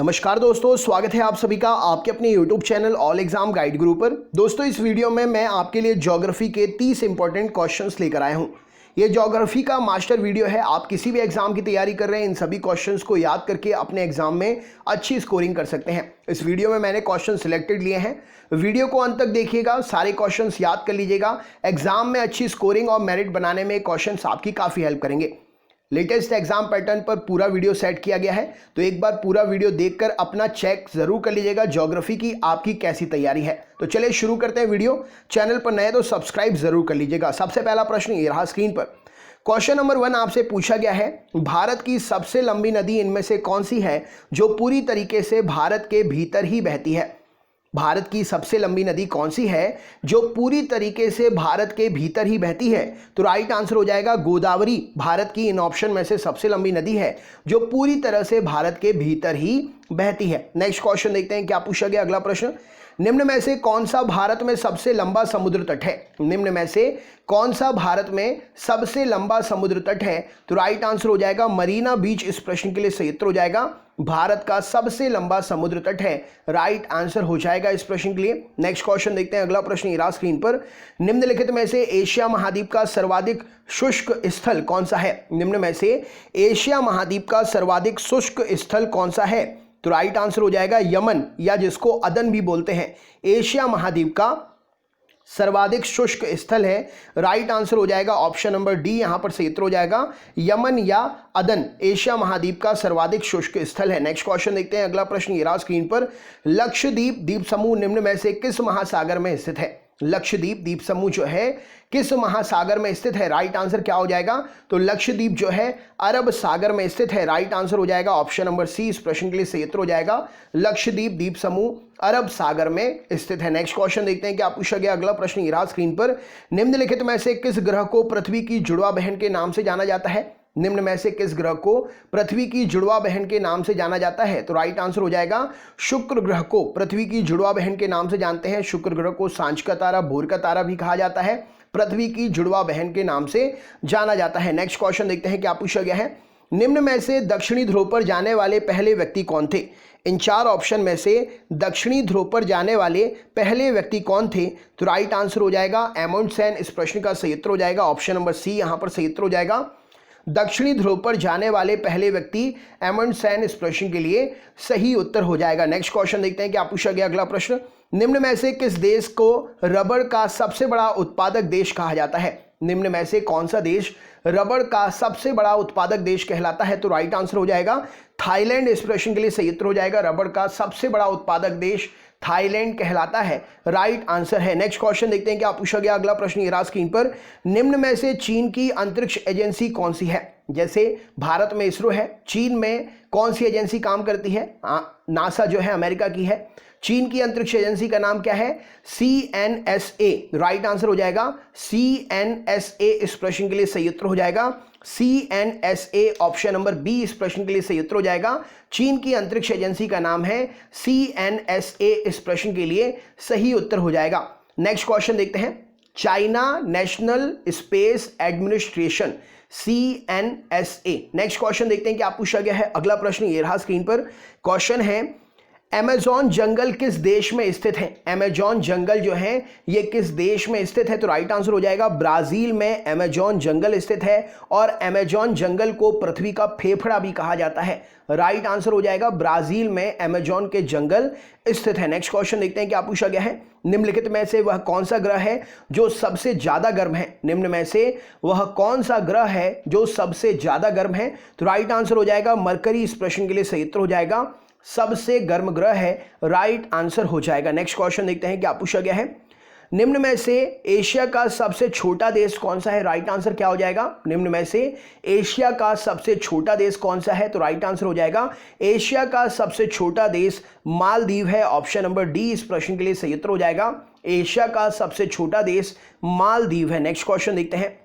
नमस्कार दोस्तों, स्वागत है आप सभी का आपके अपने YouTube channel all exam guide गुरु पर। दोस्तों, इस वीडियो में मैं आपके लिए ज्योग्राफी के 30 इंपॉर्टेंट क्वेश्चंस लेकर आया हूं। ये ज्योग्राफी का मास्टर वीडियो है। आप किसी भी एग्जाम की तैयारी कर रहे हैं, इन सभी क्वेश्चंस को याद करके अपने एग्जाम में अच्छी स्कोरिंग कर सकते हैं। इस वीडियो में मैंने क्वेश्चन सिलेक्टेड लिए हैं। वीडियो को अंत तक देखिएगा, सारे क्वेश्चंस याद कर लीजिएगा। एग्जाम में अच्छी स्कोरिंग और मेरिट बनाने में क्वेश्चंस आपकी काफ़ी हेल्प करेंगे। लेटेस्ट एग्जाम पैटर्न पर पूरा वीडियो सेट किया गया है, तो एक बार पूरा वीडियो देखकर अपना चेक जरूर कर लीजिएगा ज्योग्राफी की आपकी कैसी तैयारी है। तो चलिए शुरू करते हैं वीडियो। चैनल पर नए तो सब्सक्राइब जरूर कर लीजिएगा। सबसे पहला प्रश्न ये रहा स्क्रीन पर। क्वेश्चन नंबर 1 आपसे पूछा गया है, भारत की सबसे लंबी नदी इनमें से कौन सी है जो पूरी तरीके से भारत के भीतर ही बहती है? भारत की सबसे लंबी नदी कौन सी है जो पूरी तरीके से भारत के भीतर ही बहती है? तो राइट आंसर हो जाएगा गोदावरी। भारत की इन ऑप्शन में से सबसे लंबी नदी है जो पूरी तरह से भारत के भीतर ही बहती है। नेक्स्ट क्वेश्चन देखते हैं क्या पूछा गया। अगला प्रश्न, निम्न में से कौन सा भारत में सबसे लंबा समुद्र तट है? निम्न में से कौन सा भारत में सबसे लंबा समुद्र तट है? तो राइट आंसर हो जाएगा मरीना बीच। इस प्रश्न के लिए सही उत्तर हो जाएगा भारत का सबसे लंबा समुद्र तट है। राइट आंसर हो जाएगा इस प्रश्न के लिए। नेक्स्ट क्वेश्चन देखते हैं। अगला प्रश्न ये रहा स्क्रीन पर। निम्नलिखित में से एशिया महाद्वीप का सर्वाधिक शुष्क स्थल कौन सा है? निम्न में से एशिया महाद्वीप का सर्वाधिक शुष्क स्थल कौन सा है? तो राइट आंसर हो जाएगा यमन, या जिसको अदन भी बोलते हैं। एशिया महाद्वीप का सर्वाधिक शुष्क स्थल है। राइट आंसर हो जाएगा ऑप्शन नंबर डी। यहां पर सही उत्तर हो जाएगा यमन या अदन। एशिया महाद्वीप का सर्वाधिक शुष्क स्थल है। नेक्स्ट क्वेश्चन देखते हैं। अगला प्रश्न ये रहा स्क्रीन पर। लक्षद्वीप द्वीप समूह निम्न में से किस महासागर में स्थित है? लक्षद्वीप द्वीप समूह जो है किस महासागर में स्थित है? राइट आंसर क्या हो जाएगा? तो लक्षद्वीप जो है अरब सागर में स्थित है। राइट आंसर हो जाएगा ऑप्शन नंबर सी। इस प्रश्न के लिए सही उत्तर हो जाएगा लक्षद्वीप द्वीप समूह अरब सागर में स्थित है। नेक्स्ट क्वेश्चन देखते हैं क्या पूछा गया। अगला प्रश्न ये रहा स्क्रीन पर। निम्नलिखित में से किस ग्रह को पृथ्वी की जुड़वा बहन के नाम से जाना जाता है? निम्न में से किस ग्रह को पृथ्वी की जुड़वा बहन के नाम से जाना जाता है? तो राइट आंसर हो जाएगा शुक्र ग्रह को पृथ्वी की जुड़वा बहन के नाम से जानते हैं। शुक्र ग्रह को सांझ का तारा, भोर का तारा भी कहा जाता है। पृथ्वी की जुड़वा बहन के नाम से जाना जाता है। नेक्स्ट क्वेश्चन देखते हैं क्या पूछा गया है। निम्न में से दक्षिणी ध्रुव पर जाने वाले पहले व्यक्ति कौन थे? इन 4 ऑप्शन में से दक्षिणी ध्रुव पर जाने वाले पहले व्यक्ति कौन थे? तो राइट आंसर हो जाएगा एमुंडसेन। इस प्रश्न का सही उत्तर हो जाएगा ऑप्शन नंबर सी। यहां पर सही उत्तर हो जाएगा दक्षिणी ध्रुव पर जाने वाले पहले व्यक्ति एमुंडसेन। इस प्रश्न के लिए सही उत्तर हो जाएगा। नेक्स्ट क्वेश्चन देखते हैं क्या पूछा गया। अगला प्रश्न, निम्न में से किस देश को रबड़ का सबसे बड़ा उत्पादक देश कहा जाता है? निम्न में से कौन सा देश रबड़ का सबसे बड़ा उत्पादक देश कहलाता है? तो राइट आंसर हो जाएगा थाईलैंड। इस प्रश्न के लिए सही उत्तर हो जाएगा रबड़ का सबसे बड़ा उत्पादक देश थाईलैंड कहलाता है। राइट आंसर है। नेक्स्ट क्वेश्चन देखते हैं क्या पूछा गया। अगला प्रश्न ये रहा स्क्रीन पर। निम्न में से चीन की अंतरिक्ष एजेंसी कौन सी है? जैसे भारत में इसरो है, चीन में कौन सी एजेंसी काम करती है? नासा जो है अमेरिका की है। चीन की अंतरिक्ष एजेंसी का नाम क्या है? CNSA। राइट आंसर हो जाएगा CNSA। इस प्रश्न के लिए सही उत्तर हो जाएगा CNSA ऑप्शन नंबर बी। इस प्रश्न के लिए सही उत्तर हो जाएगा चीन की अंतरिक्ष एजेंसी का नाम है CNSA। इस प्रश्न के लिए सही उत्तर हो जाएगा। नेक्स्ट क्वेश्चन देखते हैं। China national space administration CNSA। Next question देखते हैं क्या पूछा गया है। अगला प्रश्न ये रहा स्क्रीन पर। क्वेश्चन है, अमेजॉन जंगल किस देश में स्थित है? अमेजॉन जंगल जो है ये किस देश में स्थित है? तो राइट आंसर हो जाएगा ब्राजील में अमेजॉन जंगल स्थित है। और अमेजॉन जंगल को पृथ्वी का फेफड़ा भी कहा जाता है। राइट आंसर हो जाएगा ब्राजील में अमेजॉन के जंगल स्थित है। नेक्स्ट क्वेश्चन देखते हैं क्या पूछा गया है। निम्नलिखित में से वह कौन सा ग्रह है जो सबसे ज्यादा गर्म है? निम्न में से वह कौन सा ग्रह है जो सबसे ज्यादा गर्म है? तो राइट आंसर हो जाएगा मरकरी। इस प्रश्न के लिए सही उत्तर हो जाएगा सबसे गर्म ग्रह है। राइट आंसर हो जाएगा। नेक्स्ट क्वेश्चन देखते हैं क्या पूछा गया है। निम्न में से एशिया का सबसे छोटा देश कौन सा है? राइट आंसर क्या हो जाएगा? निम्न में से एशिया का सबसे छोटा देश कौन सा है? तो राइट आंसर हो जाएगा एशिया का सबसे छोटा देश मालदीव है। Option number D. इस प्रश्न के लिए सही उत्तर हो जाएगा एशिया का सबसे छोटा देश मालदीव है। नेक्स्ट क्वेश्चन देखते हैं।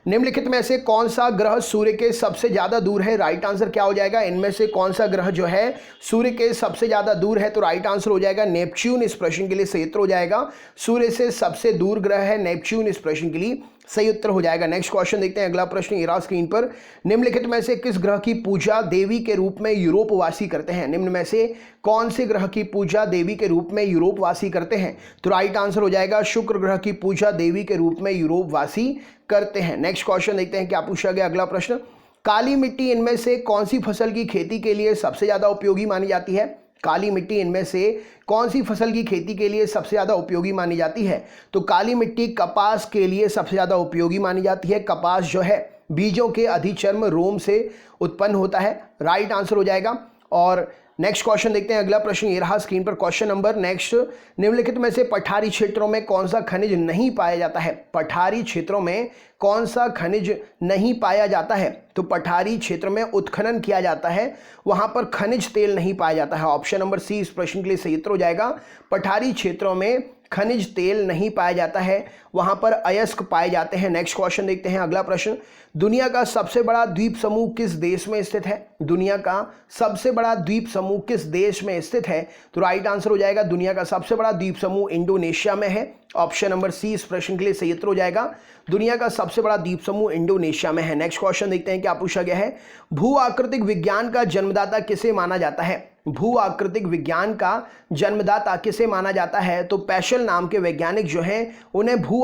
निम्नलिखित में से कौन सा ग्रह सूर्य के सबसे ज्यादा दूर है? राइट आंसर क्या हो जाएगा? इनमें से कौन सा ग्रह जो है सूर्य के सबसे ज्यादा दूर है? तो राइट आंसर हो जाएगा नेपच्यून। इस प्रश्न के लिए सही उत्तर हो जाएगा सूर्य से सबसे दूर ग्रह है नेपच्यून। इस प्रश्न के लिए सही उत्तर हो जाएगा। नेक्स्ट क्वेश्चन देखते हैं। अगला प्रश्न ये रहा स्क्रीन पर। निम्नलिखित में से किस ग्रह की पूजा देवी के रूप में यूरोपवासी करते हैं? निम्न में से कौन से ग्रह की पूजा देवी के रूप में यूरोपवासी करते हैं? तो राइट आंसर हो जाएगा शुक्र ग्रह की पूजा देवी के रूप में यूरोपवासी करते हैं। नेक्स्ट क्वेश्चन देखते हैं क्या पूछा गया। अगला प्रश्न, काली मिट्टी इनमें से कौन सी फसल की खेती के लिए सबसे ज्यादा उपयोगी मानी जाती है? काली मिट्टी इनमें से कौन सी फसल की खेती के लिए सबसे ज़्यादा उपयोगी मानी जाती है? तो काली मिट्टी कपास के लिए सबसे ज़्यादा उपयोगी मानी जाती है। कपास जो है बीजों के अधिचर्म रोम से उत्पन्न होता है। राइट आंसर हो जाएगा। और नेक्स्ट क्वेश्चन देखते हैं। अगला प्रश्न ये रहा स्क्रीन पर। क्वेश्चन नंबर नेक्स्ट, निम्नलिखित में से पठारी क्षेत्रों में कौन सा खनिज नहीं पाया जाता है? पठारी क्षेत्रों में कौन सा खनिज नहीं पाया जाता है? तो पठारी क्षेत्र में उत्खनन किया जाता है, वहां पर खनिज तेल नहीं पाया जाता है। ऑप्शन नंबर सी इस प्रश्न के लिए सही उत्तर हो जाएगा। पठारी क्षेत्रों में खनिज तेल नहीं पाया जाता है, वहां पर अयस्क पाए जाते हैं। नेक्स्ट क्वेश्चन देखते हैं। अगला प्रश्न, दुनिया का सबसे बड़ा द्वीप समूह किस देश में स्थित है? दुनिया का सबसे बड़ा द्वीप समूह किस देश में स्थित है? तो राइट आंसर हो जाएगा दुनिया का सबसे बड़ा द्वीप समूह इंडोनेशिया में है। ऑप्शन नंबर सी इस प्रश्न के लिए सही उत्तर हो जाएगा। दुनिया का सबसे बड़ा द्वीप समूह इंडोनेशिया में है। नेक्स्ट क्वेश्चन देखते हैं क्या पूछा गया है। भू आकृतिक विज्ञान का जन्मदाता किसे माना जाता है? भू आकृतिक विज्ञान का जन्मदाता किसे माना जाता है? तो पेशल नाम के वैज्ञानिक जो हैं उन्हें भू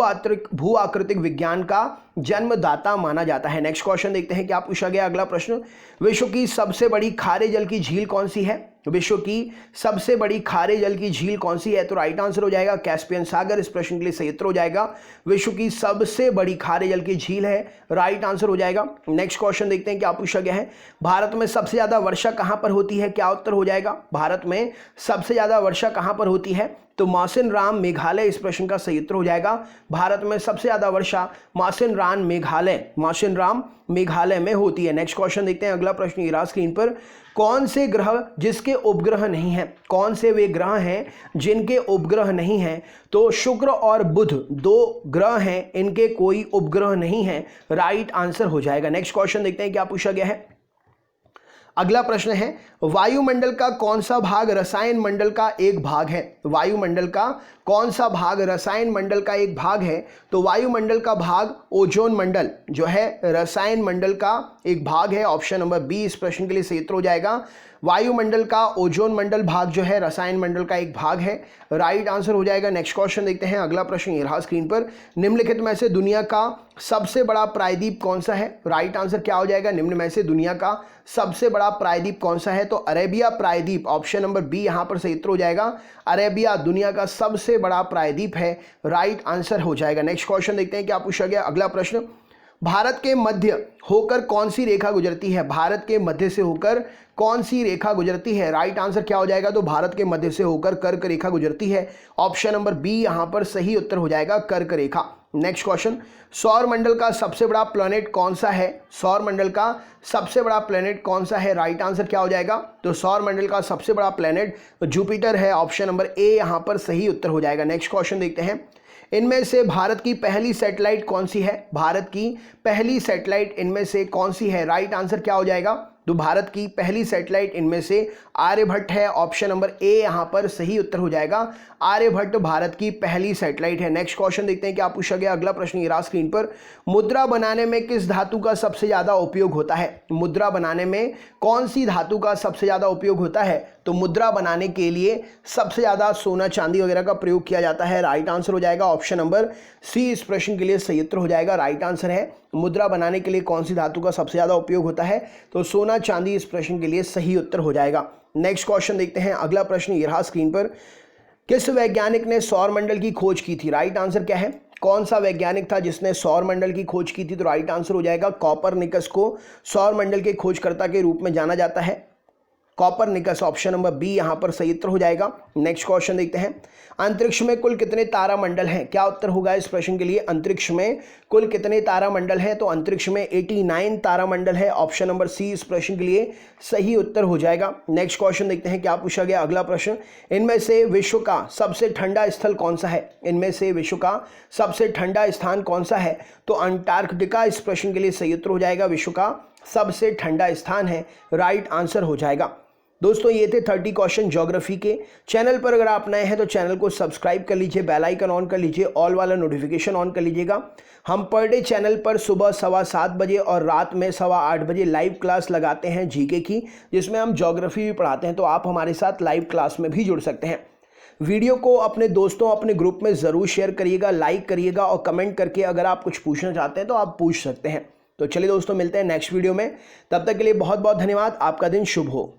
आकृतिक विज्ञान का जन्मदाता माना जाता है। नेक्स्ट क्वेश्चन देखते हैं क्या पूछा गया। अगला प्रश्न, विश्व की सबसे बड़ी खारे जल की झील कौन सी है? विश्व की सबसे बड़ी खारे जल की झील कौन सी है? तो राइट आंसर हो जाएगा कैस्पियन सागर। इस प्रश्न के लिए सही उत्तर हो जाएगा विश्व की सबसे बड़ी खारे जल की झील है। राइट आंसर हो जाएगा। नेक्स्ट क्वेश्चन देखते हैं क्या पूछा गया है। भारत में सबसे ज्यादा वर्षा कहां पर होती है? क्या उत्तर हो जाएगा? भारत में सबसे ज्यादा वर्षा कहां पर होती है? तो मासिनराम मेघालय। इस प्रश्न का सही उत्तर हो जाएगा भारत में सबसे ज्यादा वर्षा मासिनराम मेघालय में होती है। नेक्स्ट क्वेश्चन देखते हैं। अगला प्रश्न ये रहा स्क्रीन पर। कौन से ग्रह जिसके उपग्रह नहीं है? कौन से वे ग्रह हैं जिनके उपग्रह नहीं हैं? तो शुक्र और बुध दो ग्रह हैं, इनके कोई उपग्रह नहीं है। राइट आंसर हो जाएगा। नेक्स्ट क्वेश्चन देखते हैं क्या पूछा गया है। अगला प्रश्न है, वायुमंडल का कौन सा भाग रसायन मंडल का एक भाग है? वायुमंडल का कौन सा भाग रसायन मंडल का एक भाग है? तो वायुमंडल का भाग ओजोन मंडल जो है रसायन मंडल का एक भाग है। ऑप्शन नंबर बी इस प्रश्न के लिए सही उत्तर हो जाएगा। वायुमंडल का ओजोन मंडल भाग जो है रसायन मंडल का एक भाग है। राइट आंसर हो जाएगा। नेक्स्ट क्वेश्चन देखते हैं। अगला प्रश्न ये रहा स्क्रीन पर। निम्नलिखित में से दुनिया का सबसे बड़ा प्रायद्वीप कौन सा है? राइट आंसर क्या हो जाएगा? निम्न में से दुनिया का सबसे बड़ा प्रायद्वीप कौन सा है? तो अरेबिया प्रायद्वीप। ऑप्शन नंबर बी यहां पर सही उत्तर हो जाएगा। अरेबिया दुनिया का सबसे बड़ा प्रायद्वीप है। राइट आंसर हो जाएगा। नेक्स्ट क्वेश्चन देखते हैं क्या पूछा गया। अगला प्रश्न, भारत के मध्य होकर कौन सी रेखा गुजरती है? भारत के मध्य से होकर कौन सी रेखा गुजरती है? राइट आंसर क्या हो जाएगा? तो भारत के मध्य से होकर कर्क रेखा गुजरती है। ऑप्शन नंबर बी यहां पर सही उत्तर हो जाएगा, कर्क रेखा। नेक्स्ट क्वेश्चन, सौर मंडल का सबसे बड़ा प्लैनेट कौन सा है? सौर मंडल का सबसे बड़ा प्लैनेट कौन सा है? राइट आंसर क्या हो जाएगा? तो सौर मंडल का सबसे बड़ा प्लैनेट जुपिटर है। ऑप्शन नंबर ए यहां पर सही उत्तर हो जाएगा। नेक्स्ट क्वेश्चन देखते हैं। इनमें से भारत की पहली सैटेलाइट कौन सी है? भारत की पहली सैटेलाइट इनमें से कौन सी है? राइट आंसर क्या हो जाएगा? तो भारत की पहली सैटेलाइट इनमें से आर्यभट्ट है। ऑप्शन नंबर ए यहां पर सही उत्तर हो जाएगा। आर्यभट्ट भारत की पहली सैटेलाइट है। नेक्स्ट क्वेश्चन देखते हैं क्या पूछा गया। अगला प्रश्न ये रहा स्क्रीन पर। मुद्रा बनाने में किस धातु का सबसे ज्यादा उपयोग होता है? मुद्रा बनाने में कौन सी धातु का सबसे ज्यादा उपयोग होता है? तो मुद्रा बनाने के लिए सबसे ज्यादा सोना चांदी वगैरह का प्रयोग किया जाता है। राइट आंसर हो जाएगा ऑप्शन नंबर सी इस प्रश्न के लिए सही उत्तर हो जाएगा। राइट आंसर है मुद्रा बनाने के लिए कौन सी धातु का सबसे ज्यादा उपयोग होता है? तो सोना चांदी इस प्रश्न के लिए सही उत्तर हो जाएगा। नेक्स्ट क्वेश्चन देखते हैं। अगला प्रश्न ये रहा स्क्रीन पर। किस वैज्ञानिक ने सौर मंडल की खोज की थी? राइट आंसर क्या है? कौन सा वैज्ञानिक था जिसने सौर मंडल की खोज की थी? तो राइट आंसर हो जाएगा कॉपरनिकस को सौर मंडल के खोजकर्ता के रूप में जाना जाता है। कॉपरनिकस, ऑप्शन नंबर बी यहाँ पर सही उत्तर हो जाएगा। नेक्स्ट क्वेश्चन देखते हैं, अंतरिक्ष में कुल कितने तारामंडल हैं? क्या उत्तर होगा इस प्रश्न के लिए? अंतरिक्ष में कुल कितने तारामंडल हैं? तो अंतरिक्ष में 89 तारामंडल है, ऑप्शन नंबर सी इस प्रश्न के लिए सही उत्तर हो जाएगा। नेक्स्ट क्वेश्चन देखते हैं क्या पूछा गया। अगला प्रश्न, इनमें से विश्व का सबसे ठंडा स्थल कौन सा है? इनमें से विश्व का सबसे ठंडा स्थान कौन सा है? तो अंटार्कटिका इस प्रश्न के लिए सही उत्तर हो जाएगा। विश्व का सबसे ठंडा स्थान है, राइट आंसर हो जाएगा। दोस्तों ये थे 30 क्वेश्चन ज्योग्राफी के। चैनल पर अगर आप नए हैं तो चैनल को सब्सक्राइब कर लीजिए, बेल आइकन ऑन कर लीजिए, ऑल वाला नोटिफिकेशन ऑन कर लीजिएगा। हम पर डे चैनल पर सुबह 7:15 बजे और रात में 8:15 बजे लाइव क्लास लगाते हैं जीके की, जिसमें हम ज्योग्राफी भी पढ़ाते हैं। तो आप हमारे साथ लाइव क्लास में भी जुड़ सकते हैं। वीडियो को अपने दोस्तों, अपने ग्रुप में ज़रूर शेयर करिएगा, लाइक करिएगा और कमेंट करके अगर आप कुछ पूछना चाहते हैं तो आप पूछ सकते हैं। तो चलिए दोस्तों, मिलते हैं नेक्स्ट वीडियो में। तब तक के लिए बहुत बहुत धन्यवाद। आपका दिन शुभ हो।